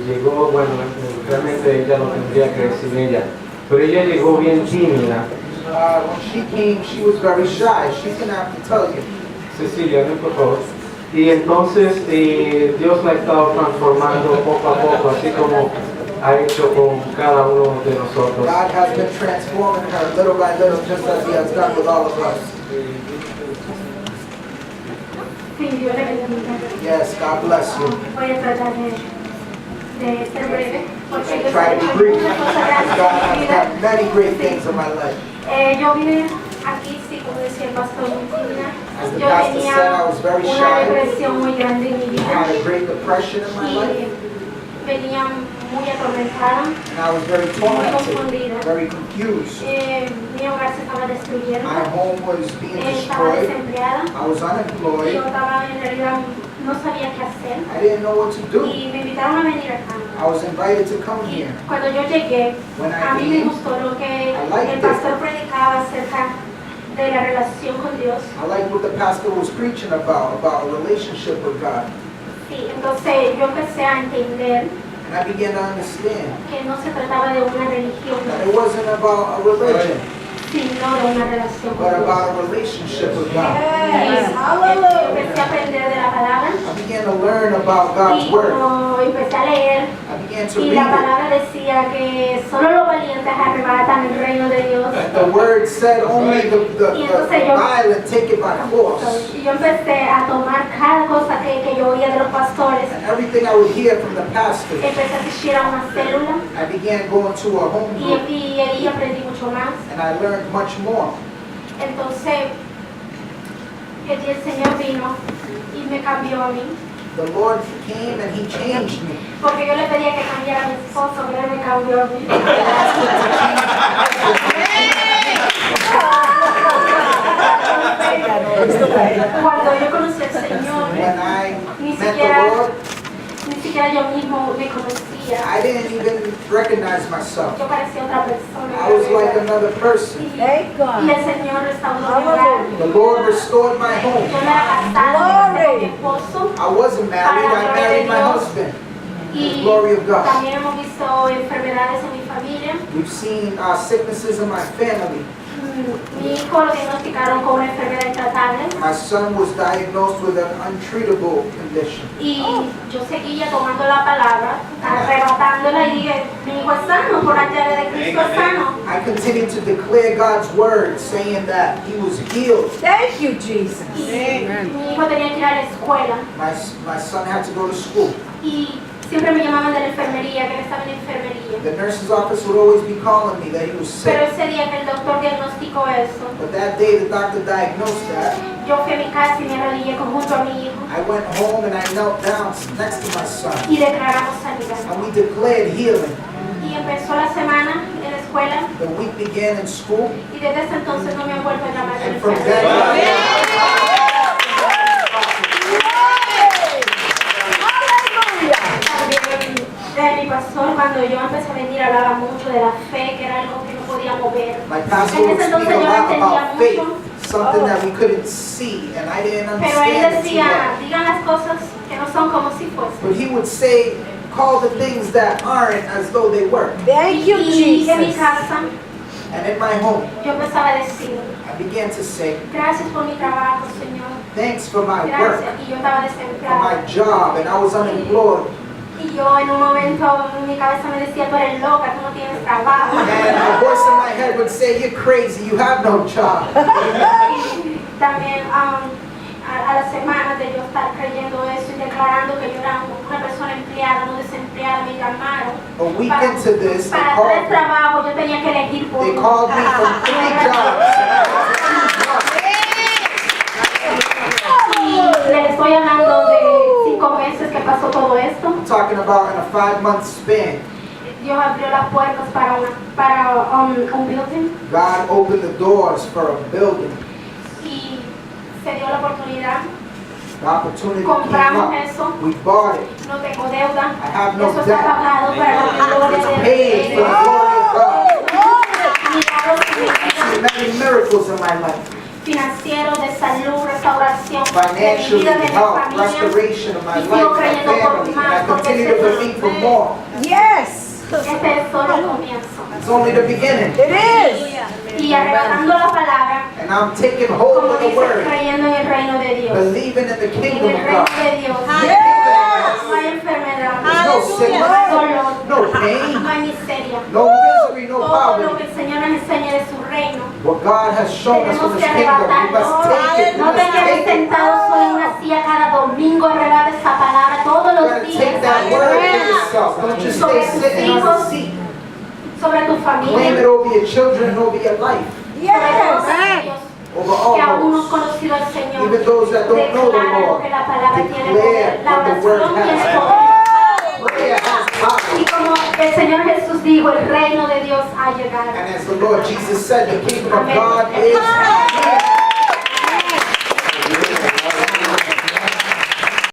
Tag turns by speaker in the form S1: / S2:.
S1: llegó, bueno, realmente ella lo tendría que decir ella, pero ella llegó bien tímida.
S2: When she came, she was very shy. She's gonna have to tell you.
S1: Cecilia, ven por favor. Y entonces Dios la ha estado transformando poco a poco, así como ha hecho con cada uno de nosotros.
S2: God has been transforming her little by little, just as He has done with all of us.
S3: Sí, Dios le bendiga.
S2: Yes, God bless you.
S3: Voy a tratar de ser breve, porque yo
S2: Try to be brief.
S3: muchas cosas grandes
S2: God
S3: en mi
S2: has
S3: vida.
S2: done many great things in my life.
S3: Yo vine aquí, sí, como decía el pastor, muy tímida.
S2: As the
S3: Yo
S2: pastor
S3: tenía
S2: said, I was very
S3: una
S2: shy.
S3: depresión muy grande en mi
S2: I
S3: vida
S2: had a great depression in my life,
S3: y venía muy atormentada,
S2: and I was very
S3: muy
S2: tormented,
S3: confundida.
S2: very confused.
S3: Mi hogar se estaba destruyendo,
S2: My home was being
S3: estaba
S2: destroyed.
S3: desempleada
S2: I was
S3: y yo
S2: unemployed.
S3: estaba en realidad, no sabía qué hacer
S2: I didn't know what to do.
S3: y me invitaron a venir acá.
S2: I was invited to come
S3: Y
S2: here.
S3: cuando yo llegué,
S2: When
S3: a
S2: I
S3: mí me
S2: came,
S3: gustó lo que
S2: I liked
S3: el
S2: it.
S3: pastor predicaba acerca de la relación con Dios.
S2: I liked what the pastor was preaching about a relationship with God.
S3: Sí, entonces yo empecé a entender
S2: And I began to understand
S3: que no se trataba de una religión,
S2: that it wasn't about a religion,
S3: sino de una relación con
S2: but
S3: Dios.
S2: about a relationship with God.
S3: Yo empecé a aprender de la palabra
S2: I began to learn about
S3: y
S2: God's word.
S3: cuando empecé a leer
S2: I began to
S3: y
S2: read
S3: la
S2: it.
S3: palabra decía que solo los valientes arrebatan el reino de Dios.
S2: The word said only the violent take it by force.
S3: Y yo empecé a tomar cada cosa que yo oía de los pastores.
S2: And everything I would hear from the pastor,
S3: Empecé a asistir a una célula
S2: I began going to a home group,
S3: y ahí aprendí mucho más.
S2: and I learned much more.
S3: Entonces, el Señor vino y me cambió a mí.
S2: The Lord came and He changed me.
S3: Porque yo le pedía que cambiara a mi esposo, pero Él me cambió a mí. Cuando yo conocí al Señor,
S2: When I
S3: ni
S2: met the
S3: siquiera,
S2: Lord,
S3: ni siquiera yo mismo me conocía.
S2: I didn't even recognize myself.
S3: Yo parecía otra persona.
S2: I was like another person.
S3: Y el Señor restauró mi hogar.
S2: The Lord restored my home.
S3: Yo no era casada, me casé con mi esposo.
S2: I wasn't married, I married my husband.
S3: Y
S2: Glory of God.
S3: también hemos visto enfermedades en mi familia.
S2: We've seen sicknesses in my family.
S3: Mi hijo lo diagnosticaron con una enfermedad intratable
S2: My son was diagnosed with an untreatable condition.
S3: y yo seguía tomando la palabra, arrebatándola y dije, mi hijo es sano, por la llave de Cristo es sano.
S2: I continued to declare God's word, saying that he was healed.
S4: Thank you, Jesus.
S3: Y mi hijo tenía que ir a la escuela
S2: My son had to go to school.
S3: y siempre me llamaban de la enfermería, que él estaba en la enfermería.
S2: The nurse's office would always be calling me that he was
S3: Pero
S2: sick.
S3: ese día que el doctor diagnosticó eso,
S2: But that day the doctor diagnosed that.
S3: yo fui a mi casa y me arrodillé junto a mi hijo
S2: I went home and I knelt down next to my son.
S3: y declaramos sanidad.
S2: And we declared healing.
S3: Y empezó la semana en la escuela
S2: The week began in school.
S3: y desde ese entonces no me han vuelto a llamar de la
S2: And from
S3: enfermería.
S2: then
S3: De mi pastor, cuando yo empecé a venir, hablaba mucho de la fe, que era algo que no podía mover.
S2: my pastor
S3: En
S2: would
S3: ese
S2: speak
S3: entonces
S2: a
S3: yo no
S2: lot
S3: entendía
S2: about faith,
S3: mucho,
S2: something that we couldn't see, and I didn't
S3: pero él
S2: understand it too
S3: decía,
S2: well.
S3: digan las cosas que no son como si fuesen.
S2: But he would say, call the things that aren't as though they were.
S4: Thank you,
S3: Y en mi
S4: Jesus.
S3: casa,
S2: And in my home,
S3: yo empezaba a decir,
S2: I began to say,
S3: gracias por mi trabajo, Señor.
S2: thanks for my work,
S3: Gracias. Y yo estaba
S2: for
S3: desempleada.
S2: my job, and I was unemployed.
S3: Y yo en un momento, mi cabeza me decía, tú eres loca, tú no tienes trabajo.
S2: And a voice in my head would say, you're crazy, you have no job.
S3: Y también a las semanas de yo estar creyendo eso y declarando que yo era una persona empleada, no desempleada, me llamaron.
S2: A week into this, they
S3: Para
S2: called
S3: tres trabajos yo tenía que elegir por
S2: They
S3: uno.
S2: called me from 3 jobs.
S3: Y les estoy hablando de 5 meses que pasó todo esto.
S2: I'm talking about in a 5-month span.
S3: Dios abrió las puertas para un building
S2: God opened the doors for a building.
S3: y se dio la oportunidad.
S2: The opportunity came
S3: Compramos
S2: up.
S3: eso.
S2: We bought it.
S3: No tengo deuda.
S2: I have no
S3: Eso está
S2: debt.
S3: pagado para la gloria
S2: It's
S3: de
S2: paid for the
S3: Dios.
S2: glory of God.
S3: Milagros y
S2: I've seen many miracles in my life.
S3: financiero, de salud, restauración, de mi
S2: financially,
S3: vida, de mi
S2: health,
S3: familia.
S2: restoration of my
S3: Y sigo
S2: life, my
S3: creyendo por
S2: family, and I
S3: más, porque
S2: continue to believe for more.
S4: Yes,
S3: este es solo el comienzo.
S2: It's only the beginning.
S4: it is.
S3: Y arrebatando la palabra,
S2: And I'm taking hold
S3: como
S2: of the
S3: dice,
S2: word,
S3: creyendo en el reino de Dios.
S2: believing in the
S3: En
S2: kingdom
S3: el
S2: of
S3: reino
S2: God.
S3: de Dios.
S4: Yes.
S3: No hay enfermedad,
S2: There's no
S3: no hay
S2: sickness,
S3: dolor,
S2: no pain,
S3: no hay miseria.
S2: no misery, no
S3: Todo lo
S2: poverty.
S3: que el Señor nos enseña de su reino,
S2: What God has shown us from
S3: tenemos
S2: His
S3: que
S2: kingdom, we
S3: arrebatarlo.
S2: must take it. We
S3: No te
S2: must
S3: quedes
S2: take it.
S3: sentado solo en una silla cada domingo, arrebata esa palabra todos
S2: You
S3: los
S2: gotta
S3: días.
S2: take that word for yourself. Don't just stay sitting on the seat.
S3: Sobre tu
S2: Claim
S3: familia,
S2: it over your children and over your life.
S3: sobre todos
S4: Yes.
S3: aquellos
S2: Over all
S3: que aún no han
S2: those.
S3: conocido al Señor.
S2: Even those that don't know the
S3: Declara
S2: Lord.
S3: que la palabra tiene
S2: Declare
S3: poder, la
S2: what the word
S3: oración tiene
S2: has.
S3: poder.
S2: Prayer has power.
S3: Y como el Señor Jesús dijo, el reino de Dios ha llegado.
S2: And as the Lord Jesus said, the kingdom of
S3: Amen.
S2: God is here.